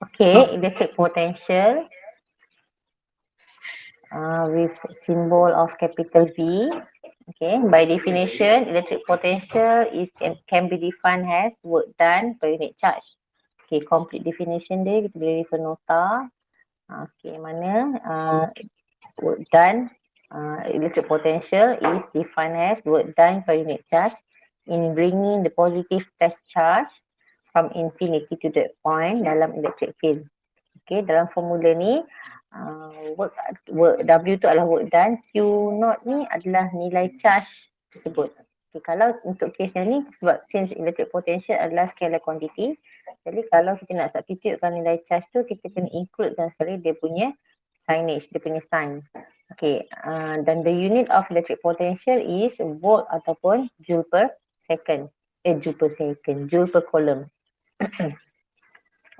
Okay, electric potential with symbol of capital V. Okay, by definition, electric potential can be defined as work done per unit charge. Okay, complete definition dia kita boleh refer nota. Okay, mana work done, electric potential is defined as work done per unit charge in bringing the positive test charge from infinity to that point dalam electric field. Okay, dalam formula ni work W tu adalah work done, Q naught ni adalah nilai charge tersebut. Okay, kalau untuk case yang ni sebab since electric potential adalah scalar quantity, jadi kalau kita nak substitutekan nilai charge tu kita kena includekan sekali dia punya signage, dia punya sign. Okay, dan the unit of electric potential is volt ataupun joule per second. Joule per coulomb.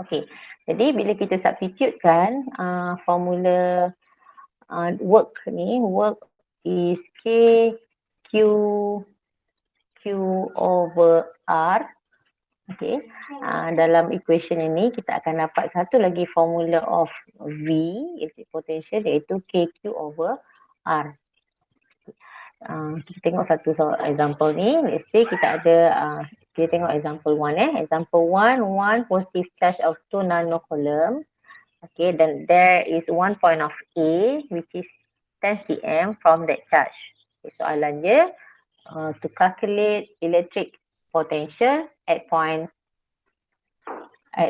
Okay, jadi bila kita substitutekan formula work ni, work is Q over R. Okay, dalam equation ini kita akan dapat satu lagi formula of V, electric potential, iaitu KQ over R. Kita tengok satu example ni. Let's say kita ada, kita tengok example 1 Example 1, one positive charge of 2 nanocoulomb. Okay, then there is one point of A which is 10 cm from that charge. Okay, soalan dia, to calculate electric potential at point A.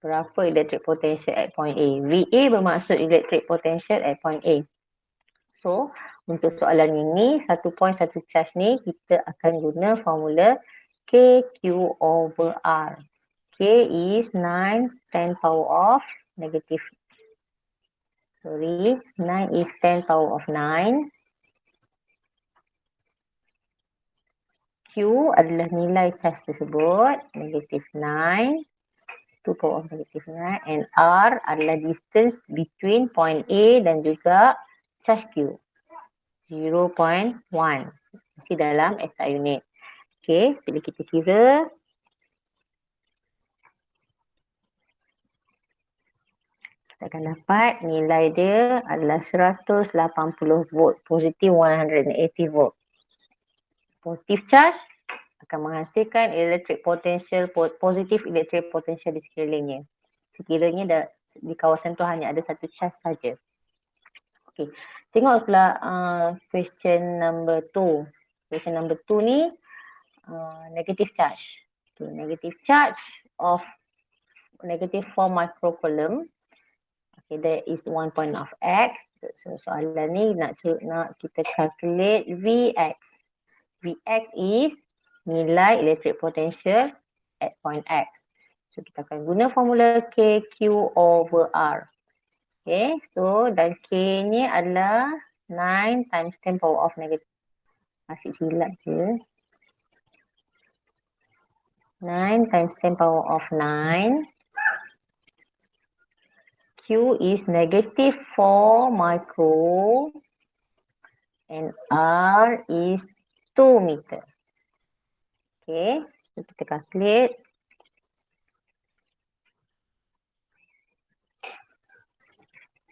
Berapa electric potential at point A? VA bermaksud electric potential at point A. So, untuk soalan ini, satu point satu charge ni kita akan guna formula KQ over R. K is 9 10 power of negative. 9 is 10 power of 9. Q adalah nilai charge tersebut, negative 9. 2 power of negative 9. And R adalah distance between point A dan juga charge Q. 0.1. Mesti dalam SI unit. Okay, bila kita kira, kita akan dapat nilai dia adalah 180 volt, positive 180 volt. Positive charge akan menghasilkan electric potential, positive electric potential di sekelilingnya. Sekiranya di kawasan tu hanya ada satu charge saja. Okay, tengok pula question number 2. Question number 2 ni negative charge. Okay, negative charge of negative 4 microcoulomb. Okay, there is one point of X. So soalan ni nak kita calculate Vx. Vx is nilai electric potential at point X. So kita akan guna formula KQ over R. Okay, so dan K ni adalah 9 times 10 power of negative. Masih silap je. 9 times 10 power of 9. Q is negative 4 micro and R is 2 meter. Okay, so kita calculate.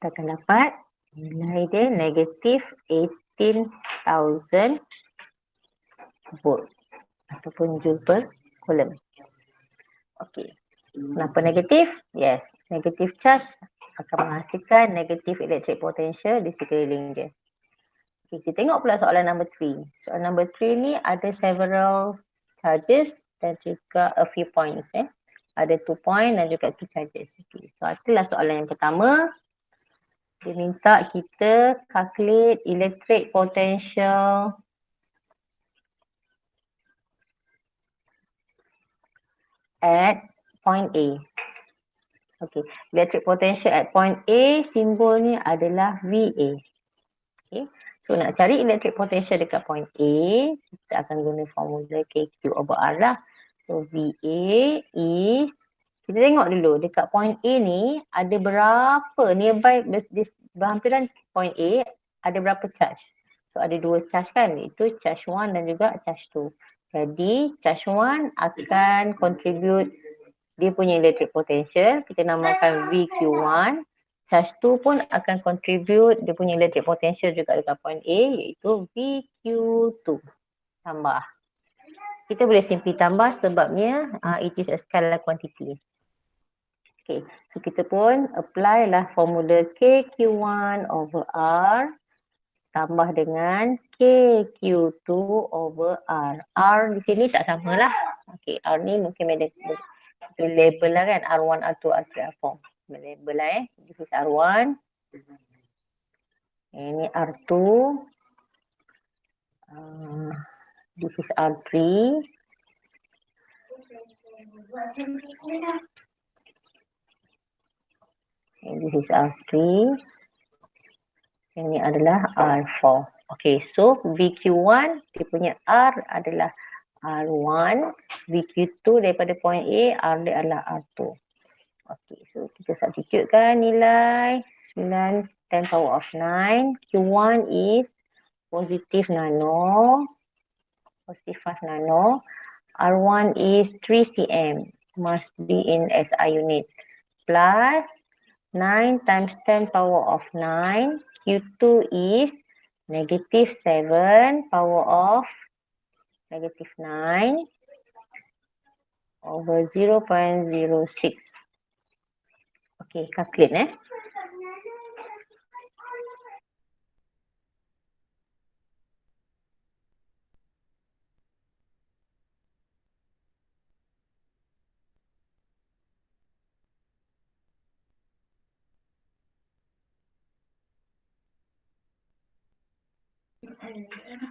Kita akan dapat nilai dia negatif 18,000 volt ataupun joule per coulomb. Okay, kenapa negatif? Yes, negative charge akan menghasilkan negative electric potential di sekeliling dia. Okay, kita tengok pula soalan number 3. Soalan number 3 ni ada several charges dan juga a few points. Ada 2 point dan juga 2 charges. Okay, so itulah soalan yang pertama. Dia minta kita calculate electric potential at point A. Okay, electric potential at point A, simbolnya adalah VA. Okay, so nak cari electric potential dekat point A, kita akan guna formula KQ over R lah. So VA is, kita tengok dulu dekat point A ni ada berapa nearby, berhampiran point A ada berapa charge. So ada dua charge kan, iaitu charge 1 dan juga charge 2. Jadi charge 1 akan contribute dia punya electric potential, kita namakan VQ1. Charge 2 pun akan contribute dia punya electric potential juga dekat point A, iaitu VQ2. Tambah. Kita boleh simply tambah sebabnya it is a scalar quantity. Okay, so kita pun apply lah formula KQ1 over R tambah dengan KQ2 over R. R di sini tak sama lah. Okay, R ni mungkin ada label lah kan. R1, R2, R3, R4. Label lah This is R1. Ini R2. This is R3. This is R3. Ini adalah R4. Okay, so VQ1, dia punya R adalah R1. VQ2 daripada point A, R dia adalah R2. Okay, so kita substitutekan nilai 9, 10 power of 9. Q1 is positive nano. Positive 5 nano. R1 is 3 cm. Must be in SI unit. Plus 9 times 10 power of 9. Q2 is negative 7 power of negative 9 over 0.06. Okay, calculate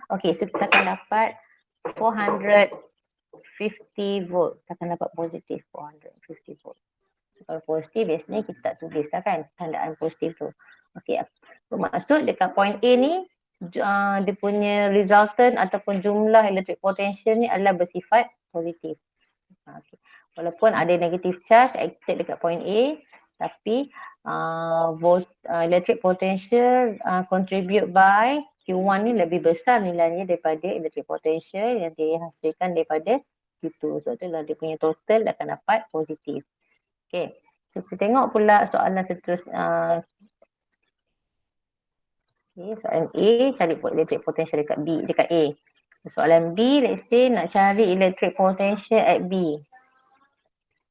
Okay, so kita akan dapat 450 volt. Kita akan dapat positif 450 volt. Kalau positif biasanya kita tak tulis lah kan tandaan positif tu. Okay, bermaksud dekat point A ni dia punya resultant ataupun jumlah electric potential ni adalah bersifat positif. Okay. Walaupun ada negative charge acted dekat point A, tapi electric potential contribute by Q1 ni lebih besar nilainya daripada electric potential yang dihasilkan daripada Q2. So itulah dia punya total akan dapat positif. Okay, so kita tengok pula soalan seterusnya. Okay, soalan A, cari electric potential dekat B, dekat A. Soalan B, let's say nak cari electric potential at B.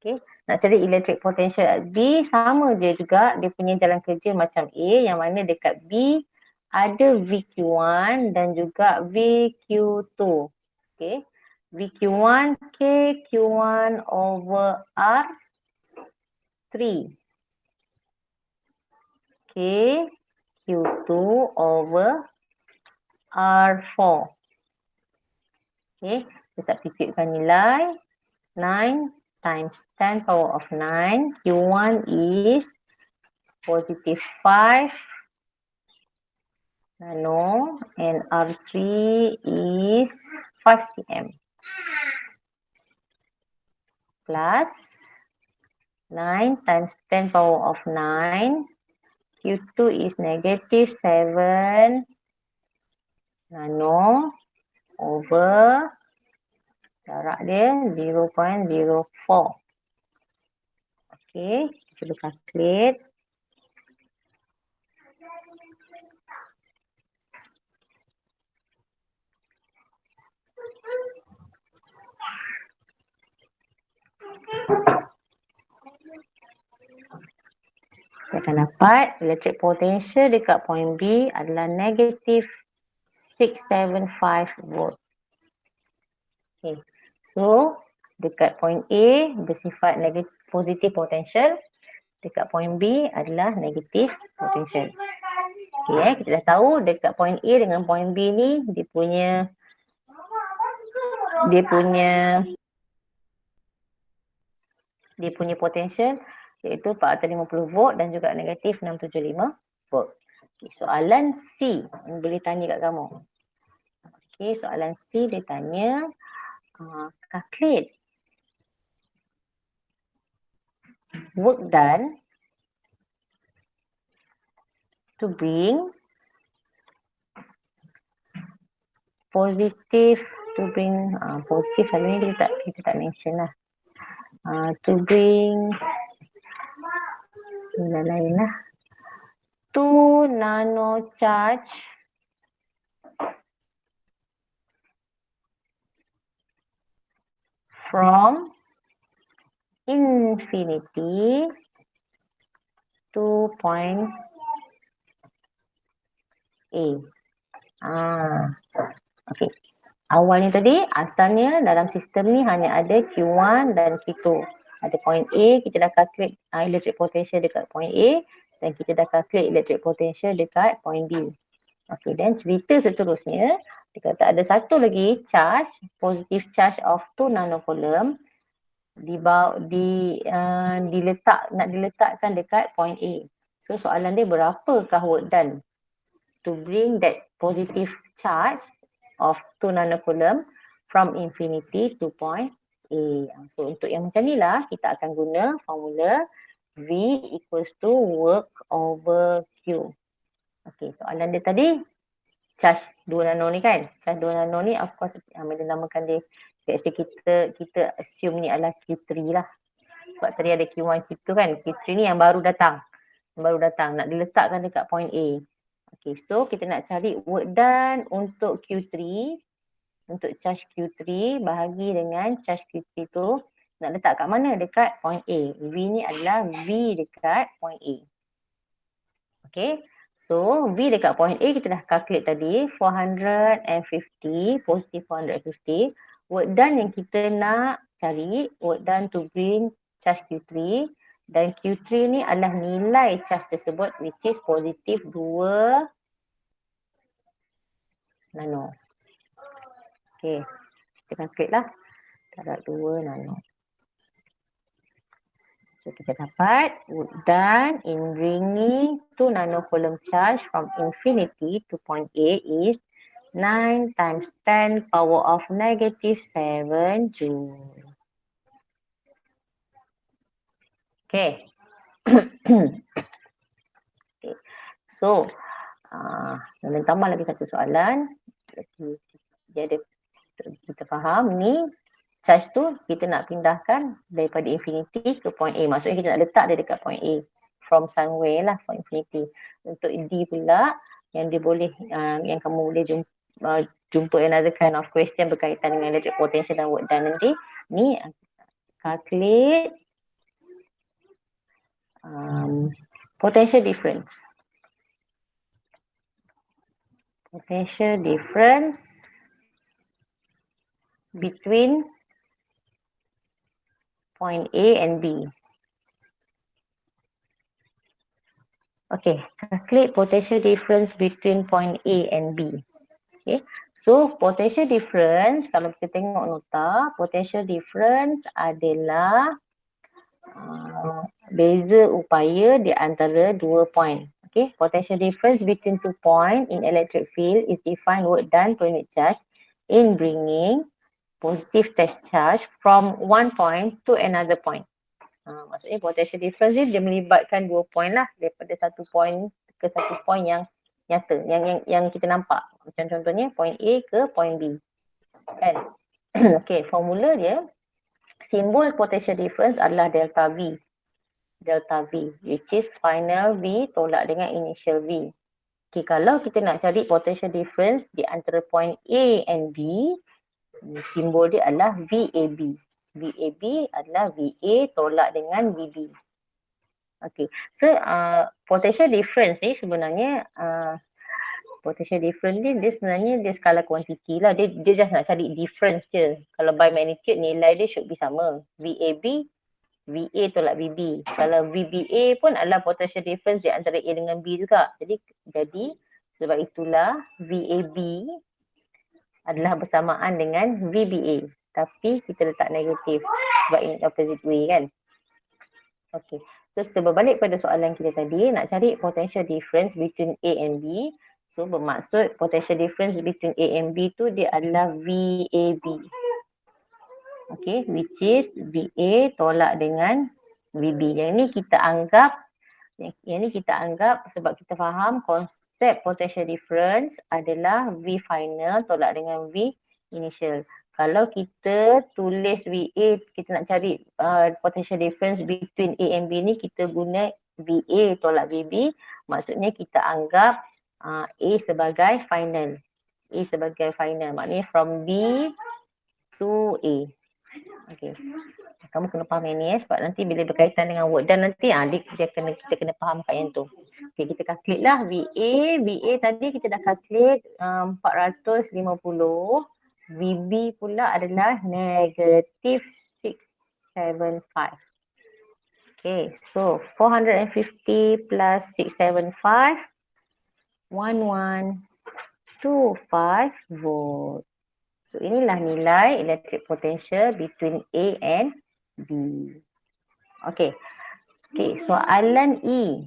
Okay, nak cari electric potential at B, sama je juga dia punya jalan kerja macam A, yang mana dekat B ada VQ1 dan juga VQ2. Okay, VQ1 KQ1 over R3. KQ2 over R4. Okay, kita substitutekan nilai 9 times 10 power of 9. Q1 is positive 5 nano and R3 is 5 cm. Plus 9 times 10 power of 9. Q2 is negative 7 nano over jarak dia 0.04. Okay, kita calculate. Kita akan dapat electric potential dekat point B adalah negative 675 volt. Okay, so dekat point A bersifat negatif positive potential, dekat point B adalah negative potential. Okay, kita dah tahu dekat point A dengan point B ni dia punya potential iaitu 450 volt dan juga negatif 675 volt. Okay, soalan C boleh tanya kat kamu. Okay, soalan C dia tanya calculate work done to bring positive to bring positive selalunya kita tak mention lah. To bring lain lah. To nano charge from infinity to point A. Okay. Awalnya tadi, asalnya dalam sistem ni hanya ada Q1 dan Q2. Ada point A, kita dah calculate electric potential dekat point A dan kita dah calculate electric potential dekat point B. Okay, dan cerita seterusnya, dia kata ada satu lagi charge, positive charge of 2 nanocoulomb nak diletakkan dekat point A. So soalan dia berapakah work done to bring that positive charge of 2 nanocoulomb from infinity to point A. So untuk yang macam ni lah, kita akan guna formula V equals to work over Q. Okay, soalan dia tadi charge 2 nano ni kan. Charge 2 nano ni of course bila namakan dia, let's say kita assume ni adalah Q3 lah. Sebab tadi ada Q1, Q2 kan. Q3 ni yang baru datang. Nak diletakkan dekat point A. Okay, so kita nak cari work done untuk Q3. Untuk charge Q3 bahagi dengan charge Q3 tu nak letak kat mana? Dekat point A. V ni adalah V dekat point A. Okay. So, V dekat point A kita dah calculate tadi 450, positive 450. Work done yang kita nak cari, work done to bring charge Q3 dan Q3 ni adalah nilai charge tersebut which is positive 2 nano. Okay, kita calculate lah. Darab 2 nano. So, kita dapat work done in bringing 2 nanocoulomb charge from infinity to point A is 9 times 10 power of negative 7 joule. Okay. Okay. So, nak tambah lagi satu soalan. Kita faham ni charge tu kita nak pindahkan daripada infinity ke point A. Maksudnya kita nak letak dia dekat point A. From somewhere lah, from infinity. Untuk D pula, yang dia boleh, yang kamu boleh jumpa another kind of question berkaitan dengan electric potential dan work done nanti. Ni calculate potential difference. Potential difference between point A and B. Okay, calculate potential difference between point A and B. Okay, so potential difference, kalau kita tengok nota, potential difference adalah beza upaya di antara dua point. Okay, potential difference between 2 point in electric field is defined work done per unit charge in bringing positive test charge from one point to another point. Maksudnya potential difference ni dia melibatkan 2 point lah, daripada satu point ke satu point yang nyata, yang kita nampak. Macam contohnya point A ke point B. Kan? Okay, formula dia, simbol potential difference adalah delta V. Delta V, which is final V tolak dengan initial V. Okay, kalau kita nak cari potential difference di antara point A and B, simbol dia adalah VAB. VAB adalah VA tolak dengan VB. Okay, so potential difference ni sebenarnya potential difference ni dia sebenarnya dia skala kuantiti lah. Dia just nak cari difference je. Kalau by magnitude nilai dia should be sama. VAB, VA tolak VB. Kalau VBA pun adalah potential difference di antara A dengan B juga. Jadi sebab itulah VAB adalah bersamaan dengan VBA. Tapi kita letak negatif sebab in opposite way kan. Okay, so kita berbalik pada soalan kita tadi, nak cari potential difference between A and B. So bermaksud potential difference between A and B tu dia adalah VAB. Okay, which is VA tolak dengan VB. Yang ni kita anggap sebab kita faham accept potential difference adalah V final tolak dengan V initial. Kalau kita tulis VA, kita nak cari potential difference between A and B ni, kita guna VA tolak VB. Maksudnya kita anggap A sebagai final. A sebagai final. Maknanya from B to A. Okay. Kamu kena faham yang ni sebab nanti bila berkaitan dengan work done nanti kita kena fahamkan yang tu. Okay, kita calculate lah VA tadi kita dah calculate 450. VB pula adalah negative 675. Okay, so 450 plus 675, 1125 volt. So inilah nilai electric potential between A and B. Okay. Okay, soalan E.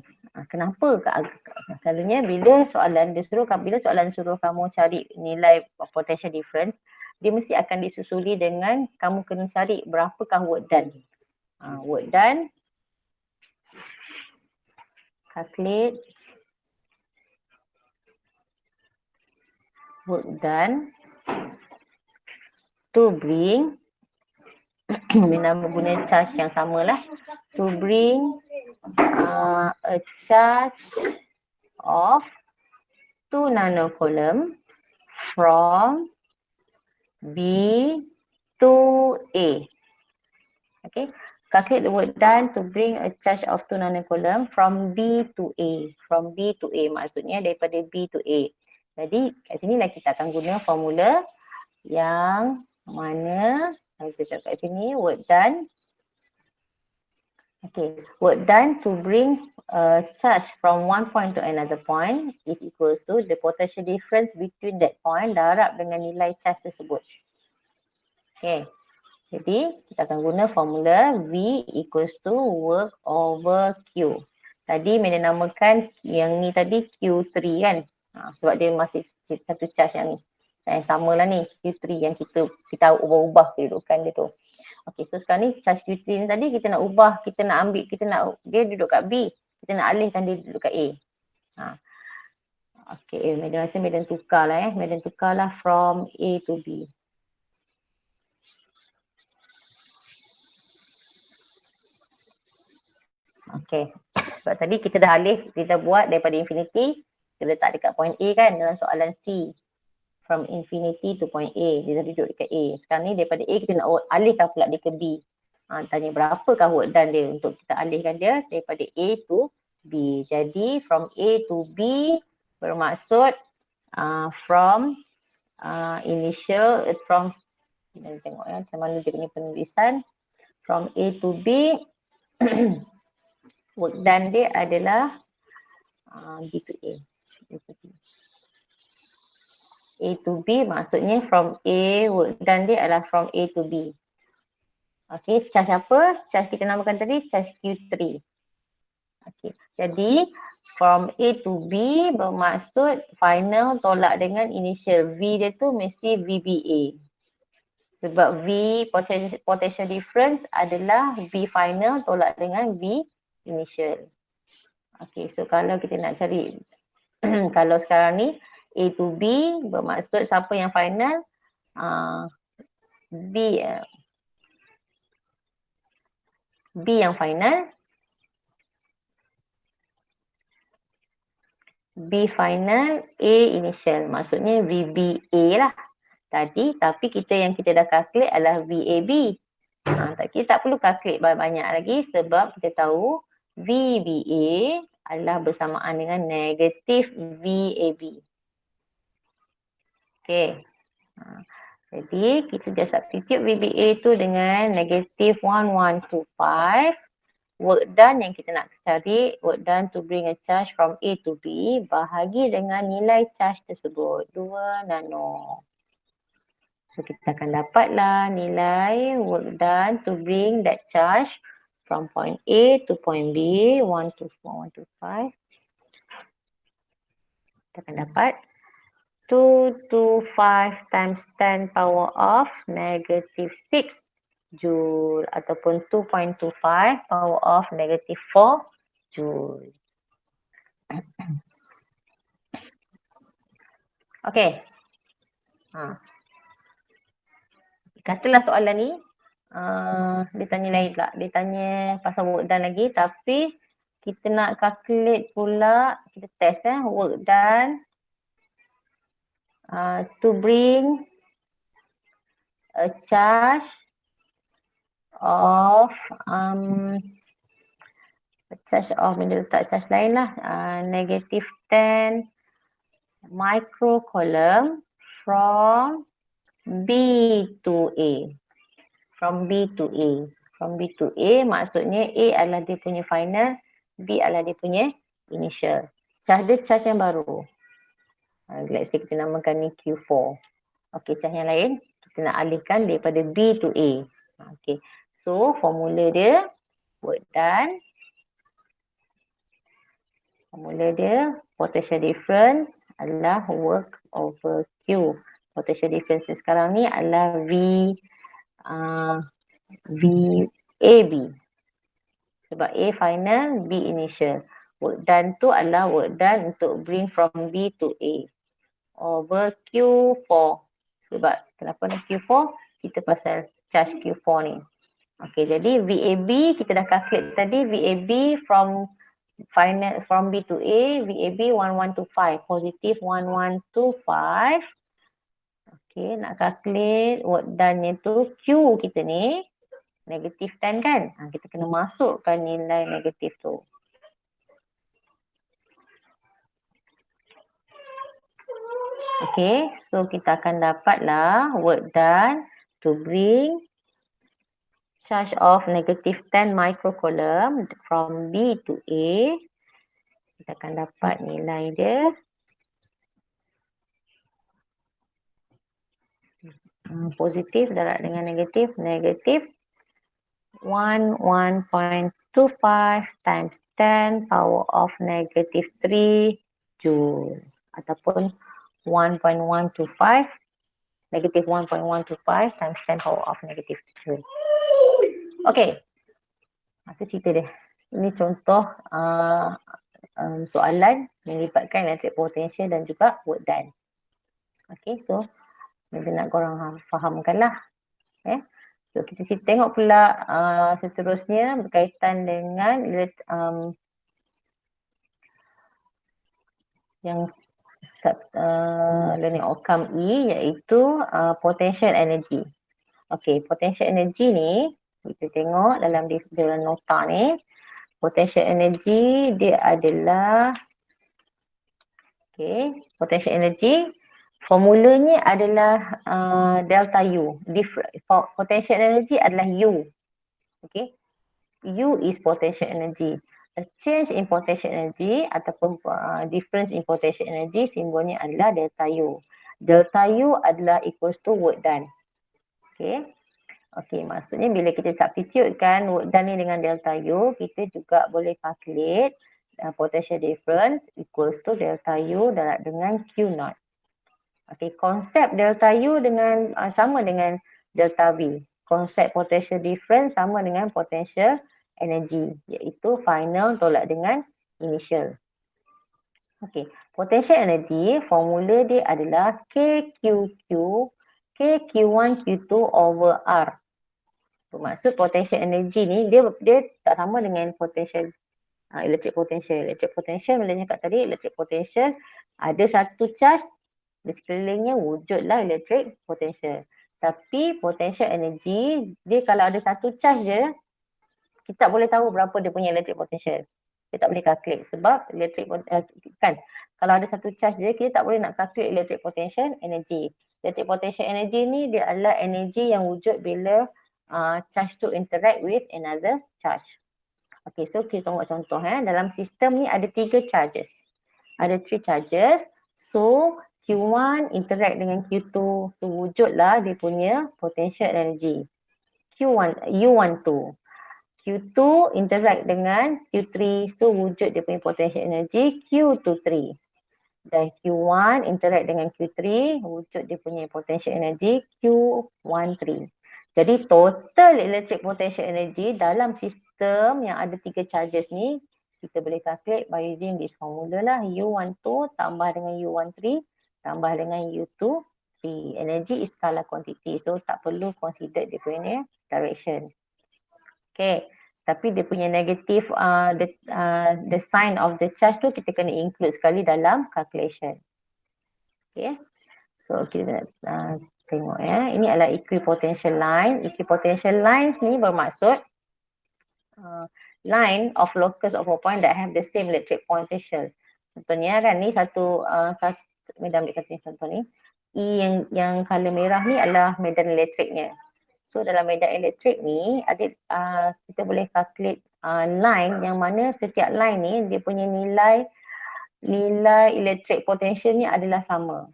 Kenapa? Selalunya bila soalan suruh kamu cari nilai potential difference, dia mesti akan disusuli dengan kamu kena cari berapakah work done. Work done, calculate work done to bring Mina guna charge yang samalah, to bring a charge of 2 nanocoulomb from B to A. Okay, calculate the work done to bring a charge of 2 nanocoulomb from B to A. From B to A maksudnya daripada B to A. Jadi kat sini lah kita akan guna formula yang mana kita kat sini work done. Okay, work done to bring a charge from one point to another point is equals to the potential difference between that point darab dengan nilai charge tersebut. Okay, jadi kita akan guna formula V equals to work over Q. Tadi Mina namakan yang ni tadi Q3 kan, sebab dia masih satu charge yang ni. Yang samalah ni Q3 yang kita ubah-ubah kedudukan dia tu. Okay, so sekarang ni charge Q3 ni tadi kita nak ubah, kita nak ambil, dia duduk kat B, kita nak alihkan dia duduk kat A. Okay, Medan rasa Medan tukar lah Medan tukar lah from A to B. Okay, sebab tadi kita dah buat daripada infinity, kita letak dekat point A kan dalam soalan C. From infinity to point A, dia dah duduk dekat A. Sekarang ni daripada A kita nak alihkan pula dia ke B. Tanya berapakah work done dia untuk kita alihkan dia daripada A to B. Jadi from A to B bermaksud from initial, kita tengok macam mana dia punya penulisan. From A to B work done dia adalah B to A. A to B maksudnya from A, work done dia adalah from A to B. Okay, charge apa? Charge kita namakan tadi charge Q3. Okay, jadi from A to B bermaksud final tolak dengan initial. V dia tu mesti VBA. Sebab V potential difference adalah V final tolak dengan V initial. Okay, so kalau kita nak cari kalau sekarang ni A to B bermaksud siapa yang final? B yang final. B final, A initial. Maksudnya VBA lah tadi. Tapi yang kita dah calculate adalah VAB. Kita tak perlu calculate banyak lagi sebab kita tahu VBA adalah bersamaan dengan negatif VAB. Okay. Jadi kita just substitute VBA tu dengan negative 1125. Work done yang kita nak cari, work done to bring a charge from A to B bahagi dengan nilai charge tersebut, 2 nano. So kita akan dapatlah nilai work done to bring that charge from point A to point B, 125. Kita akan dapat 225 times 10 power of negative 6 joule ataupun 2.25 power of negative 4 joule. Okey. Katalah soalan ni, dia tanya lain pula. Dia tanya pasal work done lagi, tapi kita nak calculate pula, kita test work done to bring a charge of dia letak charge lain lah, negative 10 microcoulomb from B to A. From B to A. From B to A maksudnya A adalah dia punya final, B adalah dia punya initial. Charge dia charge yang baru. Let's say kita namakan ni Q4. Okey, charge yang lain kita nak alihkan daripada B to A. Okey. So formula dia work done. Formula dia potential difference adalah work over Q. Potential difference sekarang ni adalah VAB. Sebab A final, B initial. Work done tu adalah work done untuk bring from B to A. Over Q4. Sebab kenapa nak Q4? Kita pasal charge Q4 ni. Okey, jadi VAB kita dah calculate tadi. VAB from B to A, VAB 1125. Positive 1125. Okey, nak calculate work done ni tu Q kita ni negatif 10 kan? Kita kena masukkan nilai negatif tu. Okay, so kita akan dapatlah work done to bring charge of negative 10 microcoulomb from B to A. Kita akan dapat nilai dia. Positif darab dengan negatif. Negatif 11.25 times 10 power of negative 3 joule. Ataupun 1.125 negative 1.125 times 10 power of negative 2. Okey. Itu cerita dia. Ini contoh soalan yang melibatkan electric potential dan juga work done. Okey, so kita nak korang fahamkan lah. So kita tengok pula seterusnya berkaitan dengan yang learning outcome E iaitu potential energy. Okey, potential energy ni kita tengok dalam nota ni. Potential energy dia adalah potential energy formulanya adalah delta U. Potential energy adalah U. Okay, U is potential energy. A change in potential energy ataupun difference in potential energy simbolnya adalah delta U. Delta U adalah equals to work done. Okay, maksudnya bila kita substitutekan work done ni dengan delta U, kita juga boleh calculate potential difference equals to delta U darab dengan Q naught. Okay, konsep delta U dengan sama dengan delta V. Konsep potential difference sama dengan potential energy, iaitu final tolak dengan initial. Okay, potential energy formula dia adalah KQ1 Q2 over R. Maksud potential energy ni dia tak sama dengan potential electric potential. Electric potential bila cakap tadi, electric potential ada satu charge di sekelilingnya wujudlah electric potential. Tapi potential energy dia kalau ada satu charge je, kita tak boleh tahu berapa dia punya electric potential. Kita tak boleh calculate sebab kan kalau ada satu charge je, kita tak boleh nak calculate electric potential energy. Electric potential energy ni dia adalah energy yang wujud bila charge to interact with another charge. Okay, so kita tengok contoh dalam sistem ni ada 3 charges. Ada 3 charges. So Q1 interact dengan Q2. So wujudlah dia punya potential energy. U12. Q2 interact dengan Q3. So wujud dia punya potential energy Q23. Dan Q1 interact dengan Q3. Wujud dia punya potential energy Q13. Jadi total electric potential energy dalam sistem yang ada 3 charges ni kita boleh calculate by using this formula lah. U12 tambah dengan U13 tambah dengan U2 P. Energy is scalar quantity. So tak perlu consider dia punya direction. Okay. Tapi dia punya negative, the sign of the charge tu kita kena include sekali dalam calculation. Okay. So kita tengok ya. Ini adalah equipotential line. Equipotential lines ni bermaksud line of locus of a point that have the same electric potential. Contohnya kan ni satu medan ambil kata contoh ni. E yang color merah ni adalah medan elektriknya. So dalam medan elektrik ni ada kita boleh calculate line yang mana setiap line ni dia punya nilai electric potential ni adalah sama.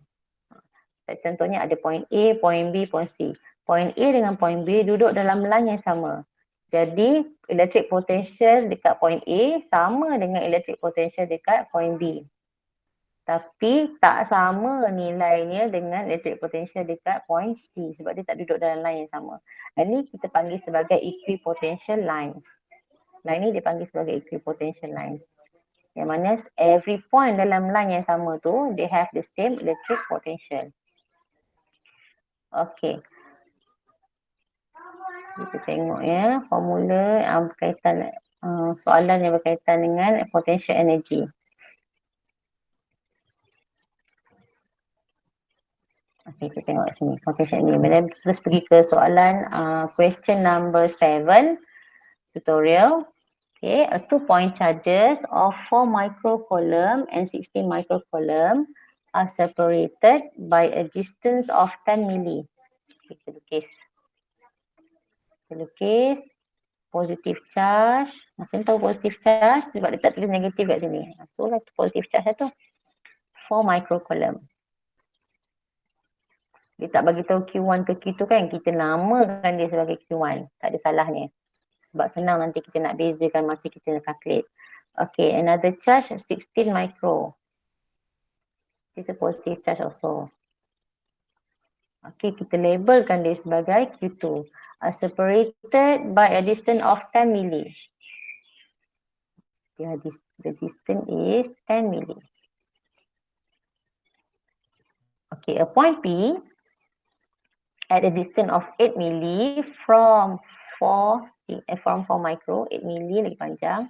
Contohnya ada point A, point B, point C. Point A dengan point B duduk dalam line yang sama. Jadi electric potential dekat point A sama dengan electric potential dekat point B. Tapi tak sama nilainya dengan electric potential dekat point C sebab dia tak duduk dalam line yang sama. Ini kita panggil sebagai equipotential lines. Line ni dipanggil sebagai equipotential lines. Yang mana every point dalam line yang sama tu, they have the same electric potential. Okay. Kita tengok ya, formula berkaitan, soalan yang berkaitan dengan potential energy. Okay, kita tengok sini. Potential energy. Bila terus pergi ke soalan question number 7 tutorial. Okay, a 2-point charges of 4 microcoulomb and 16 microcoulomb are separated by a distance of 10 milli. Okay, kita lukis. Kita lukis positive charge. Macam tahu positive charge sebab dia tak tulis negatif kat sini. So lah positive charge tu. 4 microcoulomb. Dia tak bagi tahu Q1 ke Q2 kan, kita namakan dia sebagai Q1. Tak ada salahnya. Sebab senang nanti kita nak bezakan masa kita nak calculate. Okay, another charge 16 micro. This is a positive charge also. Okay, kita labelkan dia sebagai Q2. Separated by a distance of 10 milli. Yeah, the distance is 10 milli. Okay, a point P at a distance of 8 milli from 4 micro, 8 milli lagi panjang.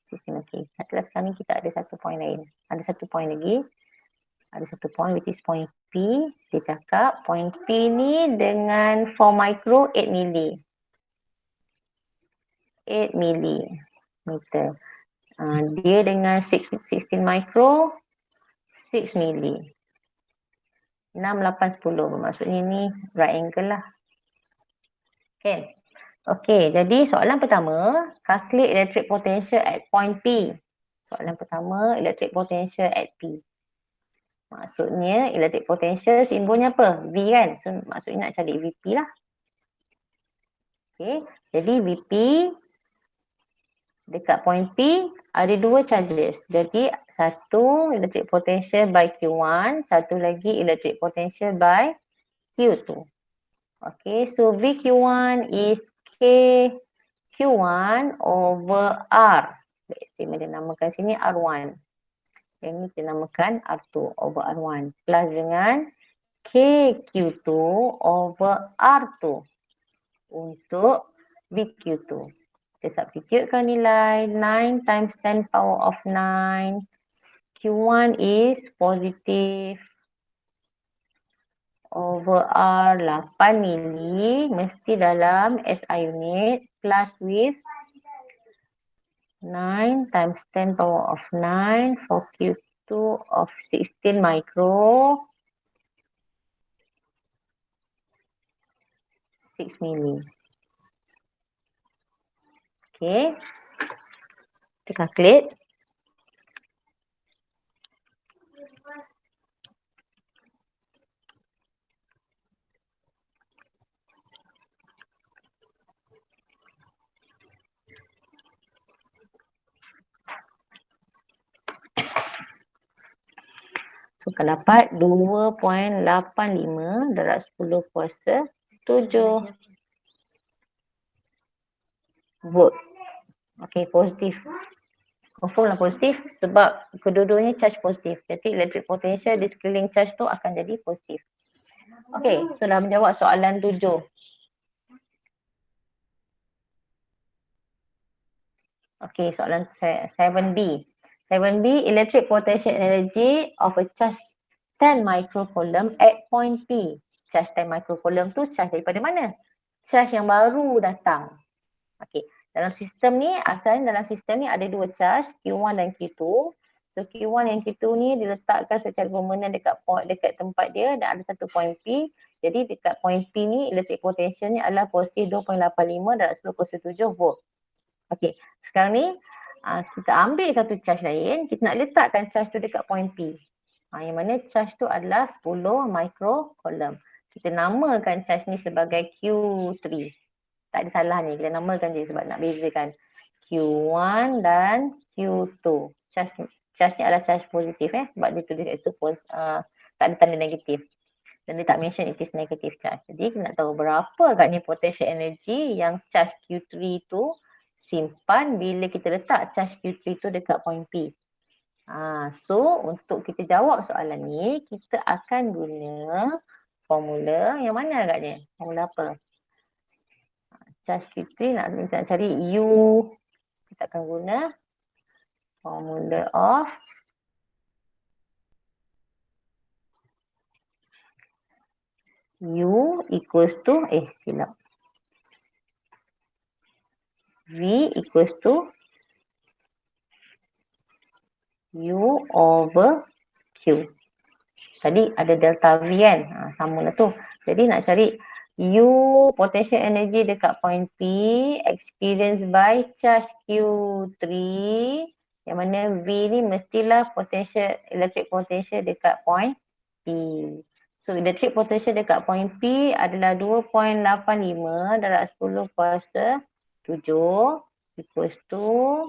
Sistem okay. Setelah sekarang ni kita ada satu point lain. Ada satu point lagi. Ada satu point which is point P. Dia cakap point P ni dengan 4 micro 8 milli. 8 milli meter. Dia dengan 16 micro 6 milli. 6, 8, 10. Bermaksudnya ni right angle lah. Okay. Okay, jadi soalan pertama, calculate electric potential at point P. Soalan pertama, electric potential at P. Maksudnya electric potential simbolnya apa? V kan? So maksudnya nak cari VP lah. Okay, jadi VP dekat point P ada dua charges. Jadi satu electric potential by Q1, satu lagi electric potential by Q2. Okay, so VQ1 is K Q1 over R. Let's say kita namakan sini R1. Yang ni kita namakan R2 over R1. Plus dengan KQ2 over R2 untuk VQ2. Kita substitutekan nilai 9 times 10 power of 9. Q1 is positive over R 8 mili. Mesti dalam SI unit plus with 9 times 10 power of 9 for Q2 of 16 micro. 6 mili. Okay. Kita calculate. So, akan dapat 2.85 darab 10 kuasa 7 volt. Okay, positif. Confirm lah positif sebab kedua-duanya charge positif. Jadi electric potential di sekeliling charge tu akan jadi positif. Okay, so dah menjawab soalan 7. Okay, soalan 7B. 7B, electric potential energy of a charge 10 microcoulomb at point P. Charge 10 microcoulomb tu charge daripada mana? Charge yang baru datang. Okay, dalam sistem ni, asalnya dalam sistem ni ada dua charge, Q1 dan Q2. So Q1 dan Q2 ni diletakkan secara permanent dekat tempat dia dan ada satu point P. Jadi dekat point P ni, electric potential ni adalah positif 2.85 darab 10.7 volt. Okay, sekarang ni kita ambil satu charge lain, kita nak letakkan charge tu dekat point P. Yang mana charge tu adalah 10 microcoulomb. Kita namakan charge ni sebagai Q3. Tak ada salah ni, kita namakan je sebab nak bezakan Q1 dan Q2. Charge ni adalah charge positif sebab dia tulis kat situ tak ada tanda negatif. Dan dia tak mention it is negative charge. Jadi kita nak tahu berapa agaknya potential energy yang charge Q3 tu simpan bila kita letak charge Q3 tu dekat point P. So untuk kita jawab soalan ni, kita akan guna formula yang mana agaknya? Formula apa? Charge Q3 nak cari U. Kita akan guna formula of U equals to, silap. V equals to U over Q. Tadi ada delta V kan? Sama lah tu. Jadi nak cari U potential energy dekat point P experienced by charge Q3 yang mana V ni mestilah electric potential dekat point P. So electric potential dekat point P adalah 2.85 darab 10 kuasa 7 equals to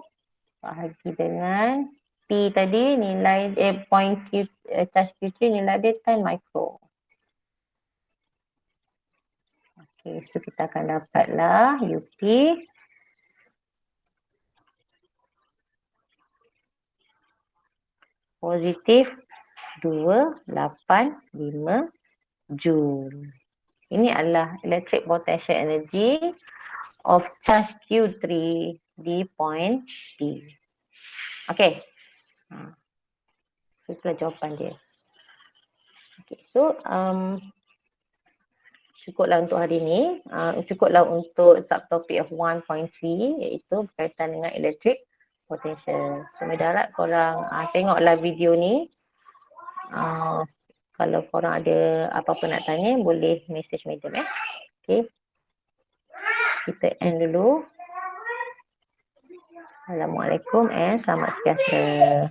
bahagi dengan P tadi nilai point Q, charge Q3 nilai dia 10 micro. Okay, so kita akan dapatlah UP positif 285 Joule. Ini adalah electric potential energy of charge Q3 di point P. Okay. So itulah jawapan dia. Okay, so cukuplah untuk hari ini. Cukuplah untuk subtopik of 1.3 iaitu berkaitan dengan electric potential. So, saya harap korang tengoklah video ni. Kalau korang ada apa-apa nak tanya, boleh message Madam. Okay. Kita end dulu. Assalamualaikum and selamat sejahtera.